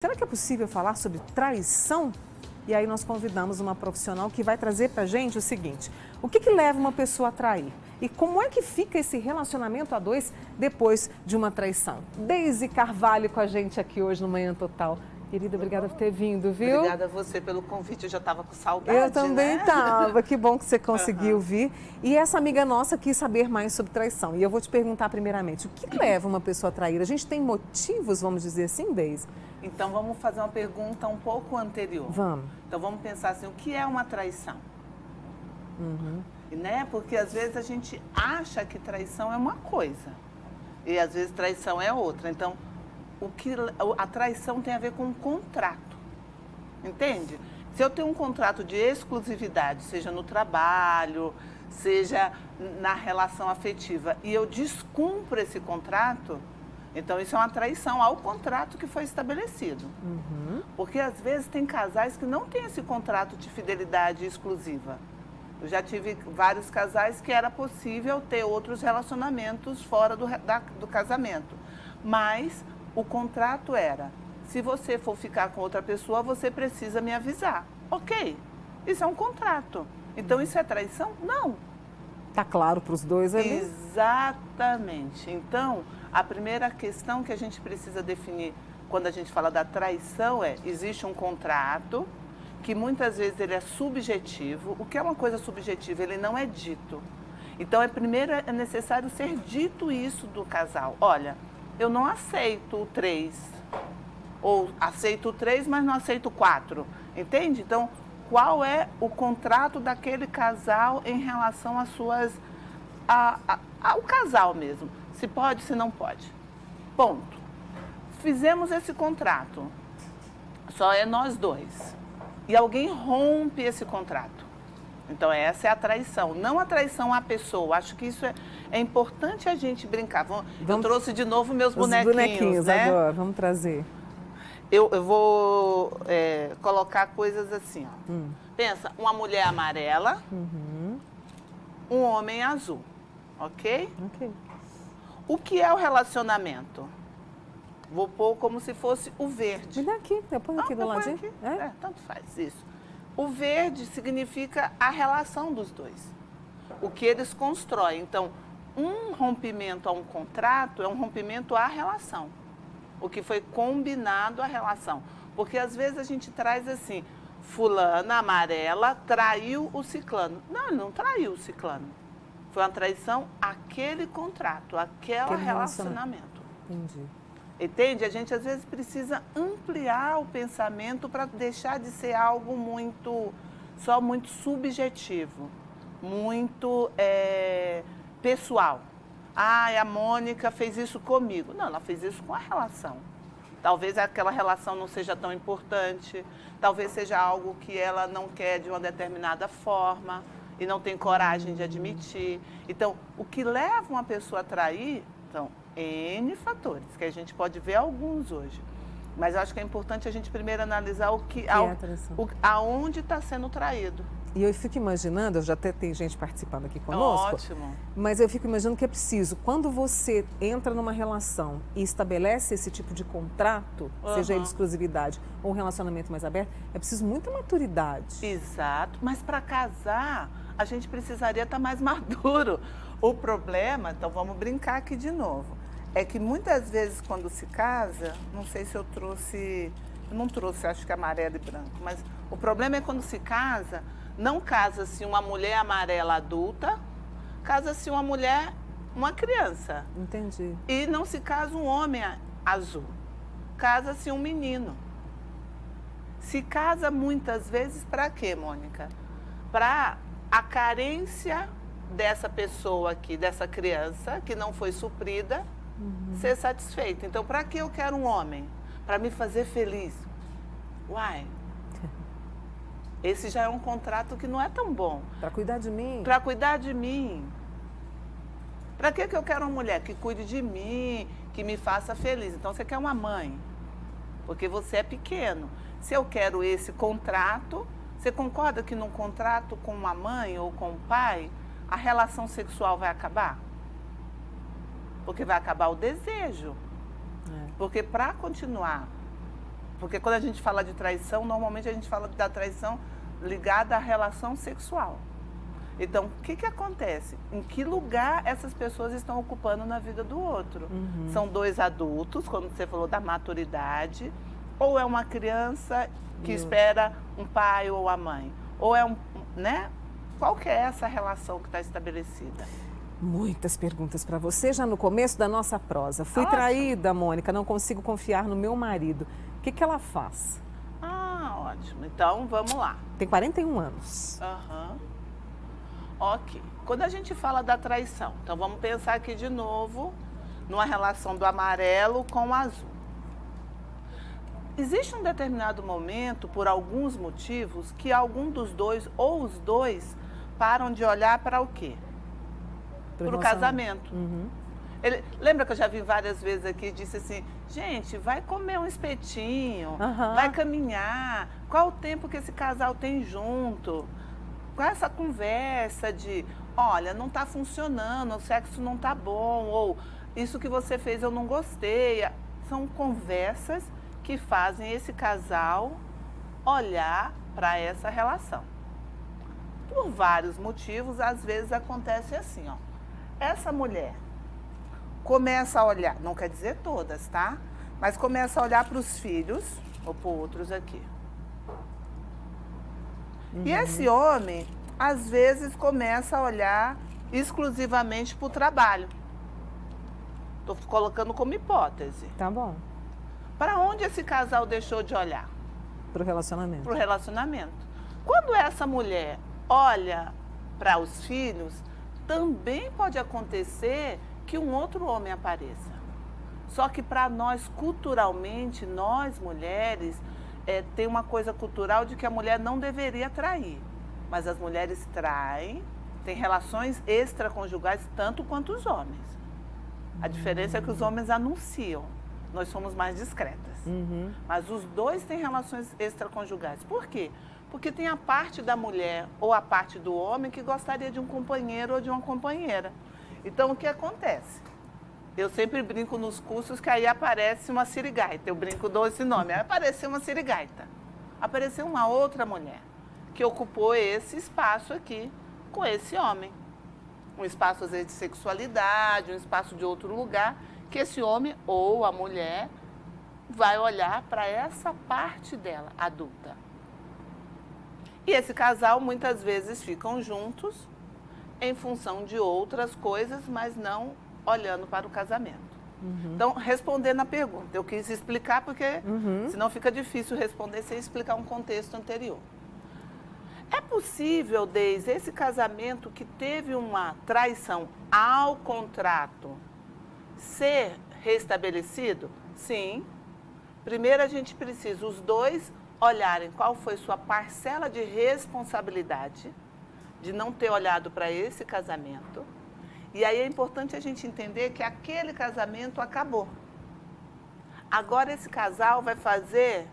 Será que é possível falar sobre traição? E aí nós convidamos uma profissional que vai trazer para a gente o seguinte: o que leva uma pessoa a trair? E como é que fica esse relacionamento a dois depois de uma traição? Deise Carvalho com a gente aqui hoje no Manhã Total. Querida, obrigada por ter vindo, viu? Obrigada a você pelo convite, eu já estava com saudade, Eu também estava, que bom que você conseguiu vir. E essa amiga nossa quis saber mais sobre traição. E eu vou te perguntar primeiramente, o que leva uma pessoa a trair? A gente tem motivos, vamos dizer assim, Deise? Então vamos fazer uma pergunta um pouco anterior. Vamos. Então vamos pensar assim, o que é uma traição? Né? Porque às vezes a gente acha que traição é uma coisa e às vezes traição é outra. Então a traição tem a ver com um contrato, entende? Se eu tenho um contrato de exclusividade, seja no trabalho, seja na relação afetiva, e eu descumpro esse contrato, então isso é uma traição ao contrato que foi estabelecido. Porque às vezes tem casais que não têm esse contrato de fidelidade exclusiva. Eu já tive vários casais que era possível ter outros relacionamentos fora do casamento, mas o contrato era: se você for ficar com outra pessoa, você precisa me avisar. Ok, isso é um contrato. Então isso é traição? Não. Tá claro para os dois ali? Exatamente. Então, a primeira questão que a gente precisa definir quando a gente fala da traição é: existe um contrato que muitas vezes ele é subjetivo. O que é uma coisa subjetiva? Ele não é dito. Então, primeiro é necessário ser dito isso do casal. Olha, eu não aceito o 3, ou aceito o 3, mas não aceito o 4, entende? Então, qual é o contrato daquele casal em relação às suas, ao casal mesmo? Se pode, se não pode. Ponto. Fizemos esse contrato, só é nós dois, e alguém rompe esse contrato. Então, essa é a traição, não a traição à pessoa. Acho que isso é importante a gente brincar. Eu trouxe de novo meus bonequinhos, né? Agora, vamos trazer. Eu vou colocar coisas assim, ó. Pensa, uma mulher amarela, um homem azul, ok? Ok. O que é o relacionamento? Vou pôr como se fosse o verde. Me dá aqui, põe aqui do ladinho. Aqui. Tanto faz isso. O verde significa a relação dos dois, o que eles constroem. Então, um rompimento a um contrato é um rompimento à relação, o que foi combinado à relação. Porque às vezes a gente traz assim: fulana amarela traiu o ciclano. Não, ele não traiu o ciclano. Foi uma traição àquele contrato, aquele relacionamento. Entendi. Entende? A gente às vezes precisa ampliar o pensamento para deixar de ser algo muito subjetivo, muito pessoal. A Mônica fez isso comigo. Não, ela fez isso com a relação. Talvez aquela relação não seja tão importante, talvez seja algo que ela não quer de uma determinada forma e não tem coragem de admitir. Então, o que leva uma pessoa a trair são N fatores, que a gente pode ver alguns hoje. Mas eu acho que é importante a gente primeiro analisar aonde está sendo traído. E eu fico imaginando, já até tem gente participando aqui conosco. Ótimo. Mas eu fico imaginando que é preciso, quando você entra numa relação e estabelece esse tipo de contrato, seja ele exclusividade ou um relacionamento mais aberto, é preciso muita maturidade. Exato, mas para casar, a gente precisaria estar mais maduro. O problema, então vamos brincar aqui de novo, é que muitas vezes quando se casa, não sei se eu não trouxe, acho que amarelo e branco, mas o problema é quando se casa, não casa-se uma mulher amarela adulta, casa-se uma criança. Entendi. E não se casa um homem azul, casa-se um menino. Se casa muitas vezes para quê, Mônica? Para a carência dessa pessoa aqui, dessa criança que não foi suprida, ser satisfeita. Então, para que eu quero um homem? Para me fazer feliz. Uai, esse já é um contrato que não é tão bom. Para cuidar de mim? Para cuidar de mim. Para que eu quero uma mulher que cuide de mim, que me faça feliz? Então, você quer uma mãe, porque você é pequeno. Se eu quero esse contrato, você concorda que num contrato com uma mãe ou com um pai, a relação sexual vai acabar? Porque vai acabar o desejo. Porque para continuar Porque quando a gente fala de traição, normalmente a gente fala da traição ligada à relação sexual. Então, o que acontece? Em que lugar essas pessoas estão ocupando na vida do outro? São dois adultos, quando você falou da maturidade, ou é uma criança que espera um pai ou a mãe? Ou é né? Qual que é essa relação que está estabelecida? Muitas perguntas para você já no começo da nossa prosa. Fui traída, Mônica, não consigo confiar no meu marido. O que ela faz? Ótimo. Então, vamos lá. Tem 41 anos. Ok. Quando a gente fala da traição, então vamos pensar aqui de novo numa relação do amarelo com o azul. Existe um determinado momento, por alguns motivos, que algum dos dois ou os dois param de olhar para o quê? Para o casamento. Lembra que eu já vi várias vezes aqui, disse assim, gente, vai comer um espetinho, vai caminhar, qual o tempo que esse casal tem junto? Com essa conversa de, olha, não está funcionando, o sexo não está bom, ou isso que você fez eu não gostei. São conversas que fazem esse casal olhar para essa relação. Por vários motivos, às vezes acontece assim, ó. Essa mulher começa a olhar, não quer dizer todas, tá? Mas começa a olhar para os filhos, ou para outros aqui. E esse homem, às vezes, começa a olhar exclusivamente para o trabalho. Estou colocando como hipótese. Tá bom. Para onde esse casal deixou de olhar? Para o relacionamento. Para o relacionamento. Quando essa mulher olha para os filhos, também pode acontecer que um outro homem apareça. Só que para nós, culturalmente, nós mulheres, tem uma coisa cultural de que a mulher não deveria trair. Mas as mulheres traem, têm relações extraconjugais tanto quanto os homens. A diferença é que os homens anunciam, nós somos mais discretas. Mas os dois têm relações extraconjugais. Por quê? Porque tem a parte da mulher ou a parte do homem que gostaria de um companheiro ou de uma companheira. Então, o que acontece? Eu sempre brinco nos cursos que aí aparece uma sirigaita. Eu brinco, dou esse nome. Aí apareceu uma sirigaita. Apareceu uma outra mulher que ocupou esse espaço aqui com esse homem. Um espaço, às vezes, de sexualidade, um espaço de outro lugar, que esse homem ou a mulher vai olhar para essa parte dela, adulta. E esse casal, muitas vezes, ficam juntos em função de outras coisas, mas não olhando para o casamento. Então, respondendo a pergunta, eu quis explicar porque senão fica difícil responder sem explicar um contexto anterior. É possível, desde esse casamento que teve uma traição ao contrato, ser restabelecido? Sim. Primeiro a gente precisa, os dois, olharem qual foi sua parcela de responsabilidade de não ter olhado para esse casamento. E aí é importante a gente entender que aquele casamento acabou. Agora esse casal vai fazer...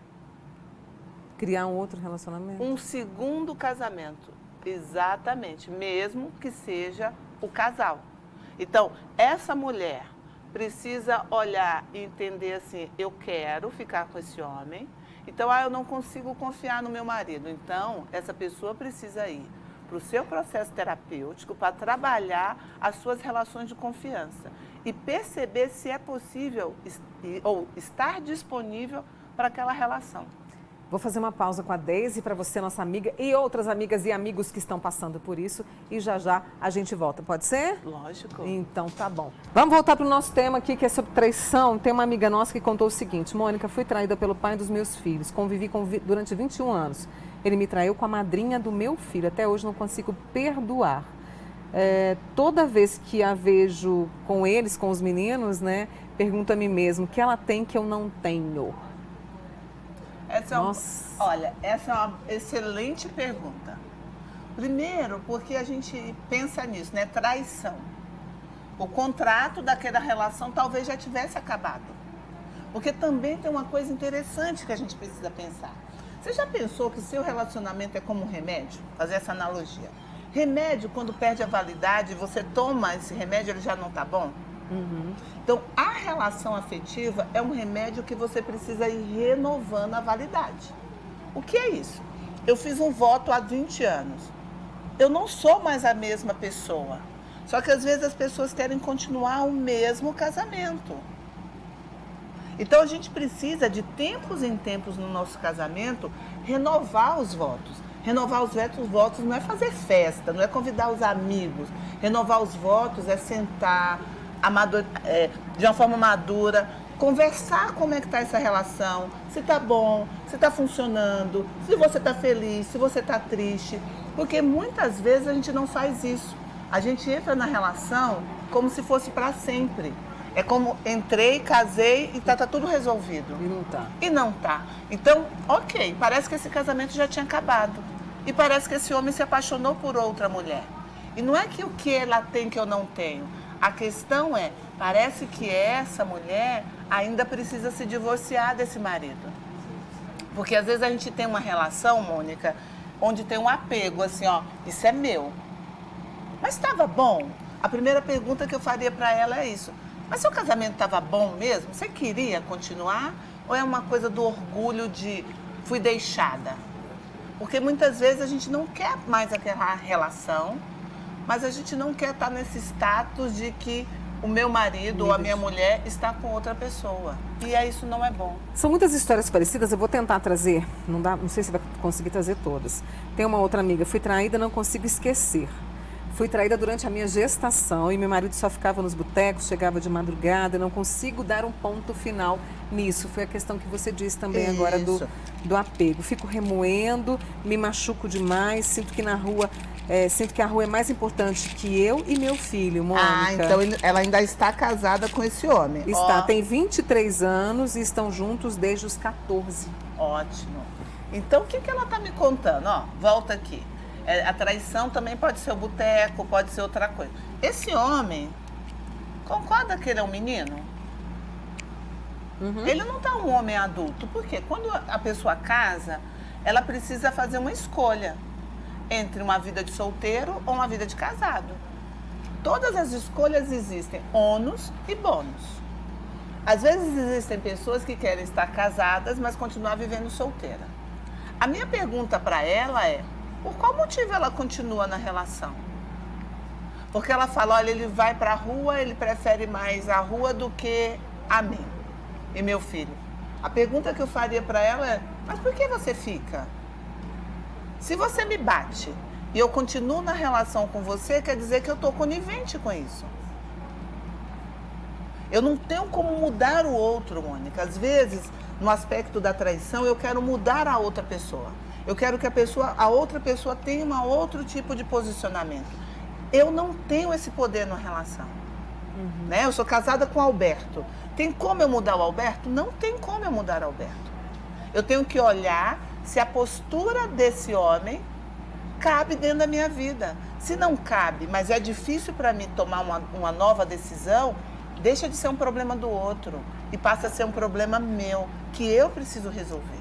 Criar um outro relacionamento? Um segundo casamento. Exatamente. Mesmo que seja o casal. Então, essa mulher precisa olhar e entender assim, eu quero ficar com esse homem. Então, eu não consigo confiar no meu marido. Então, essa pessoa precisa ir para o seu processo terapêutico para trabalhar as suas relações de confiança e perceber se é possível ou estar disponível para aquela relação. Vou fazer uma pausa com a Deise para você, nossa amiga, e outras amigas e amigos que estão passando por isso. E já já a gente volta, pode ser? Lógico. Então tá bom. Vamos voltar para o nosso tema aqui, que é sobre traição. Tem uma amiga nossa que contou o seguinte: Mônica, fui traída pelo pai dos meus filhos. Convivi durante 21 anos. Ele me traiu com a madrinha do meu filho. Até hoje não consigo perdoar. Toda vez que a vejo com eles, com os meninos, né, pergunto a mim mesmo o que ela tem que eu não tenho. Olha, essa é uma excelente pergunta. Primeiro, porque a gente pensa nisso, né? Traição. O contrato daquela relação talvez já tivesse acabado. Porque também tem uma coisa interessante que a gente precisa pensar. Você já pensou que seu relacionamento é como um remédio? Fazer essa analogia. Remédio, quando perde a validade, você toma esse remédio, ele já não está bom? Então, a relação afetiva é um remédio que você precisa ir renovando a validade. O que é isso? Eu fiz um voto há 20 anos. Eu não sou mais a mesma pessoa. Só que às vezes as pessoas querem continuar o mesmo casamento. Então a gente precisa, de tempos em tempos no nosso casamento, renovar os votos. Renovar os votos não é fazer festa, não é convidar os amigos. Renovar os votos é sentar de uma forma madura, conversar como é que está essa relação, se está bom, se está funcionando, se você está feliz, se você está triste. Porque muitas vezes a gente não faz isso. A gente entra na relação como se fosse para sempre. É como entrei, casei e tá tudo resolvido. E não tá. E não tá. Então, ok, parece que esse casamento já tinha acabado. E parece que esse homem se apaixonou por outra mulher. E não é que o que ela tem que eu não tenho. A questão é, parece que essa mulher ainda precisa se divorciar desse marido. Porque às vezes a gente tem uma relação, Mônica, onde tem um apego, assim, ó, isso é meu. Mas estava bom? A primeira pergunta que eu faria para ela é isso. Mas seu casamento estava bom mesmo? Você queria continuar? Ou é uma coisa do orgulho de fui deixada? Porque muitas vezes a gente não quer mais aquela relação, mas a gente não quer estar nesse status de que o meu marido ou a minha mulher está com outra pessoa. E aí isso não é bom. São muitas histórias parecidas, eu vou tentar trazer, não sei se vai conseguir trazer todas. Tem uma outra amiga, fui traída, não consigo esquecer. Fui traída durante a minha gestação e meu marido só ficava nos botecos, chegava de madrugada, não consigo dar um ponto final nisso. Foi a questão que você disse também agora do apego. Fico remoendo, me machuco demais, sinto que a rua é mais importante que eu e meu filho, Mônica. Ah, então ela ainda está casada com esse homem. Está, tem 23 anos e estão juntos desde os 14. Ótimo. Então, o que ela está me contando? Ó, volta aqui. A traição também pode ser o boteco, pode ser outra coisa. Esse homem, concorda que ele é um menino? Ele não está um homem adulto. Porque quando a pessoa casa, ela precisa fazer uma escolha entre uma vida de solteiro ou uma vida de casado. Todas as escolhas existem ônus e bônus. Às vezes existem pessoas que querem estar casadas, mas continuar vivendo solteira. A minha pergunta para ela é, por qual motivo ela continua na relação? Porque ela fala, olha, ele vai para a rua, ele prefere mais a rua do que a mim e meu filho. A pergunta que eu faria para ela é, mas por que você fica? Se você me bate e eu continuo na relação com você, quer dizer que eu estou conivente com isso. Eu não tenho como mudar o outro, Mônica. Às vezes, no aspecto da traição, eu quero mudar a outra pessoa. Eu quero que a outra pessoa tenha um outro tipo de posicionamento. Eu não tenho esse poder na relação. Né? Eu sou casada com o Alberto. Tem como eu mudar o Alberto? Não tem como eu mudar o Alberto. Eu tenho que olhar se a postura desse homem cabe dentro da minha vida. Se não cabe, mas é difícil para mim tomar uma nova decisão, deixa de ser um problema do outro e passa a ser um problema meu, que eu preciso resolver.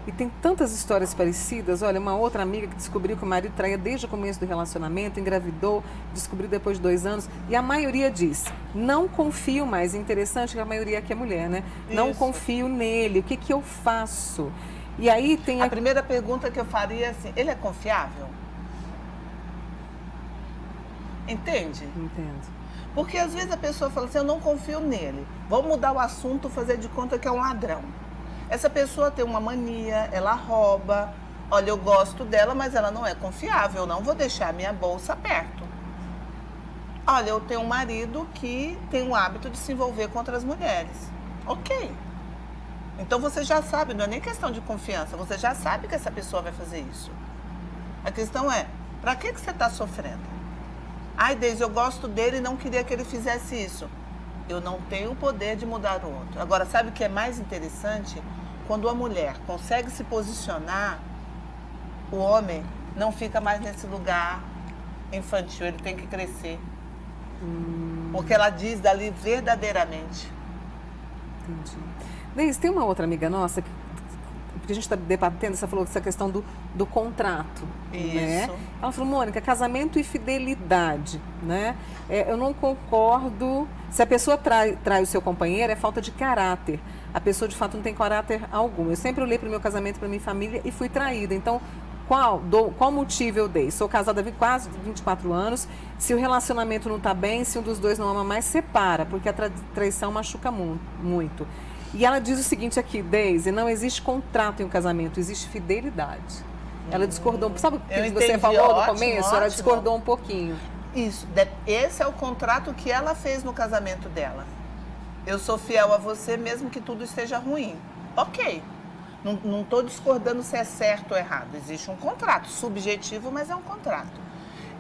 E tem tantas histórias parecidas. Olha, uma outra amiga que descobriu que o marido traía desde o começo do relacionamento, engravidou, descobriu depois de 2 anos. E a maioria diz, não confio mais. Interessante que a maioria aqui é mulher, né? Isso. Não confio nele, o que eu faço? E aí tem a primeira pergunta que eu faria é assim, ele é confiável? Entende? Entendo. Porque às vezes a pessoa fala assim, eu não confio nele. Vou mudar o assunto, fazer de conta que é um ladrão. Essa pessoa tem uma mania, ela rouba. Olha, eu gosto dela, mas ela não é confiável. Eu não vou deixar minha bolsa perto. Olha, eu tenho um marido que tem o hábito de se envolver com outras mulheres. Ok. Então você já sabe, não é nem questão de confiança. Você já sabe que essa pessoa vai fazer isso. A questão é, para que você está sofrendo? Ai, Deise, eu gosto dele e não queria que ele fizesse isso. Eu não tenho o poder de mudar o outro. Agora, sabe o que é mais interessante? Quando a mulher consegue se posicionar, o homem não fica mais nesse lugar infantil, ele tem que crescer. Porque ela diz dali verdadeiramente. Entendi. Deise, tem uma outra amiga nossa que porque a gente está debatendo, você falou dessa questão do contrato, né? Isso. Ela falou, Mônica, casamento e fidelidade, né? Eu não concordo, se a pessoa trai o seu companheiro, é falta de caráter. A pessoa, de fato, não tem caráter algum. Eu sempre olhei para o meu casamento, para minha família e fui traída. Então, qual motivo eu dei? Sou casada há quase 24 anos. Se o relacionamento não está bem, se um dos dois não ama mais, separa, porque a traição machuca muito. E ela diz o seguinte aqui, Deise, não existe contrato em um casamento, existe fidelidade. Ela discordou, sabe o que você falou no começo? Ela discordou um pouquinho. Isso, esse é o contrato que ela fez no casamento dela. Eu sou fiel a você mesmo que tudo esteja ruim. Ok, não estou discordando se é certo ou errado. Existe um contrato, subjetivo, mas é um contrato.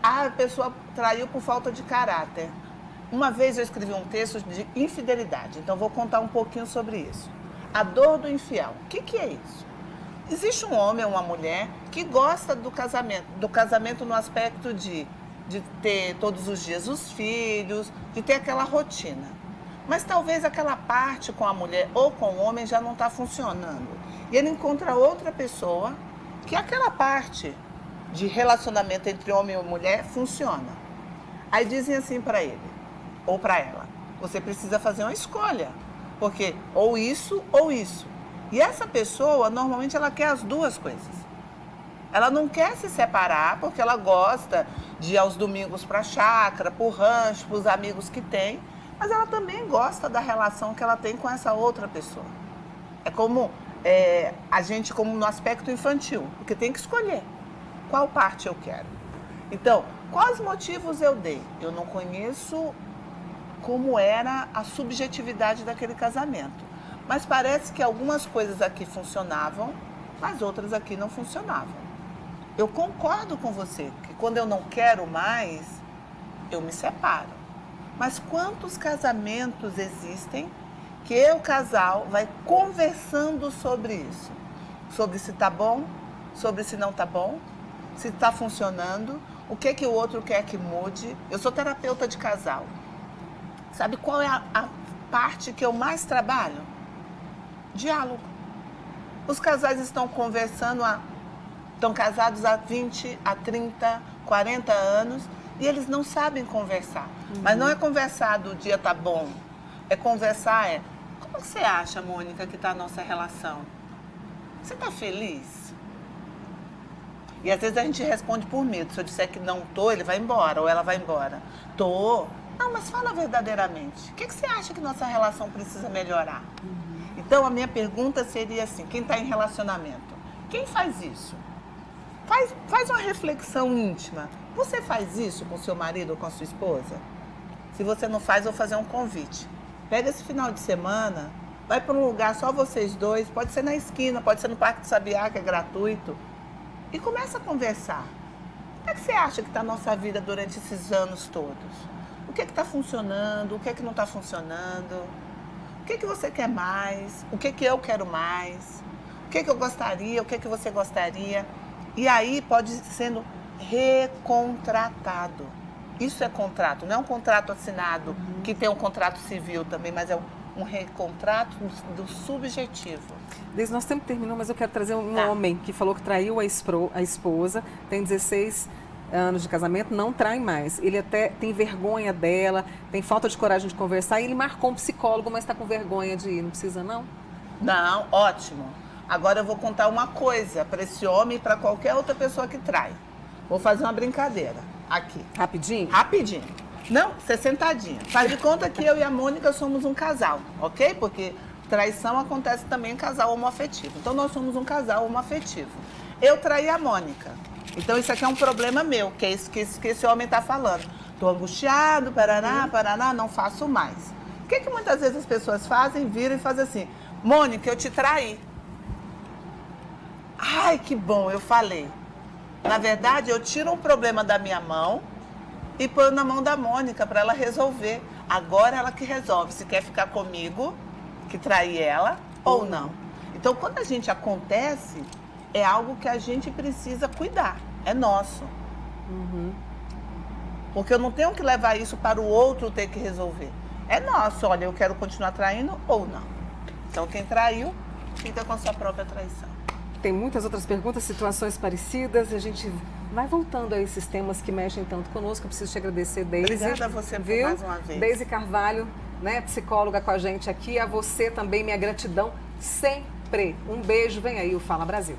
A pessoa traiu por falta de caráter. Uma vez eu escrevi um texto de infidelidade, então vou contar um pouquinho sobre isso. A dor do infiel. O que é isso? Existe um homem ou uma mulher que gosta do casamento no aspecto de ter todos os dias os filhos, de ter aquela rotina. Mas talvez aquela parte com a mulher ou com o homem já não está funcionando. E ele encontra outra pessoa que aquela parte de relacionamento entre homem e mulher funciona. Aí dizem assim para ele, ou para ela, você precisa fazer uma escolha, porque ou isso ou isso. E essa pessoa, normalmente, ela quer as duas coisas. Ela não quer se separar, porque ela gosta de ir aos domingos para a chácara, para o rancho, para os amigos que tem, mas ela também gosta da relação que ela tem com essa outra pessoa. É como a gente, como no aspecto infantil, porque tem que escolher qual parte eu quero. Então, quais motivos eu dei? Eu não conheço como era a subjetividade daquele casamento. Mas parece que algumas coisas aqui funcionavam, mas outras aqui não funcionavam. Eu concordo com você que quando eu não quero mais, eu me separo. Mas quantos casamentos existem que o casal vai conversando sobre isso? Sobre se tá bom, sobre se não tá bom, se está funcionando, o que o outro quer que mude. Eu sou terapeuta de casal. Sabe qual é a parte que eu mais trabalho? Diálogo. Os casais estão conversando, estão casados há 20, há 30, 40 anos e eles não sabem conversar. Mas não é conversar do dia tá bom, é conversar, como você acha, Mônica, que está a nossa relação? Você está feliz? E às vezes a gente responde por medo. Se eu disser que não tô, ele vai embora ou ela vai embora. Tô. Não, mas fala verdadeiramente. O que você acha que nossa relação precisa melhorar? Então, a minha pergunta seria assim, quem está em relacionamento, quem faz isso? Faz uma reflexão íntima. Você faz isso com seu marido ou com a sua esposa? Se você não faz, eu vou fazer um convite. Pega esse final de semana, vai para um lugar só vocês dois, pode ser na esquina, pode ser no Parque do Sabiá, que é gratuito, e começa a conversar. Como é que você acha que está a nossa vida durante esses anos todos? O que está funcionando, o que não está funcionando? O que você quer mais? O que eu quero mais? O que eu gostaria? O que você gostaria? E aí pode ir sendo recontratado. Isso é contrato, não é um contrato assinado, que tem um contrato civil também, mas é um recontrato do subjetivo. Desde nosso tempo terminou, mas eu quero trazer um homem que falou que traiu a esposa, tem 16 anos de casamento, não trai mais. Ele até tem vergonha dela, tem falta de coragem de conversar, e ele marcou um psicólogo, mas está com vergonha de ir. Não precisa, não? Não, ótimo. Agora eu vou contar uma coisa para esse homem e para qualquer outra pessoa que trai. Vou fazer uma brincadeira aqui. Rapidinho? Rapidinho. Não, você sentadinha. Faz de conta que eu e a Mônica somos um casal, ok? Porque traição acontece também em casal homoafetivo. Então nós somos um casal homoafetivo. Eu traí a Mônica. Então isso aqui é um problema meu, que é isso que esse homem está falando. Estou angustiado, paraná, não faço mais. O que muitas vezes as pessoas fazem? Viram e fazem assim, Mônica, eu te traí. Ai, que bom, eu falei. Na verdade, eu tiro um problema da minha mão e ponho na mão da Mônica para ela resolver. Agora ela que resolve se quer ficar comigo, que traí ela, ou não. Então, quando a gente acontece, é algo que a gente precisa cuidar. É nosso. Porque eu não tenho que levar isso para o outro ter que resolver. É nosso. Olha, eu quero continuar traindo ou não. Então, quem traiu, fica com a sua própria traição. tem muitas outras perguntas, situações parecidas. A gente vai voltando a esses temas que mexem tanto conosco. Eu preciso te agradecer, Deise. Obrigada a você por mais uma vez. Deise Carvalho, né, psicóloga com a gente aqui. A você também, minha gratidão sempre. Um beijo. Vem aí o Fala Brasil.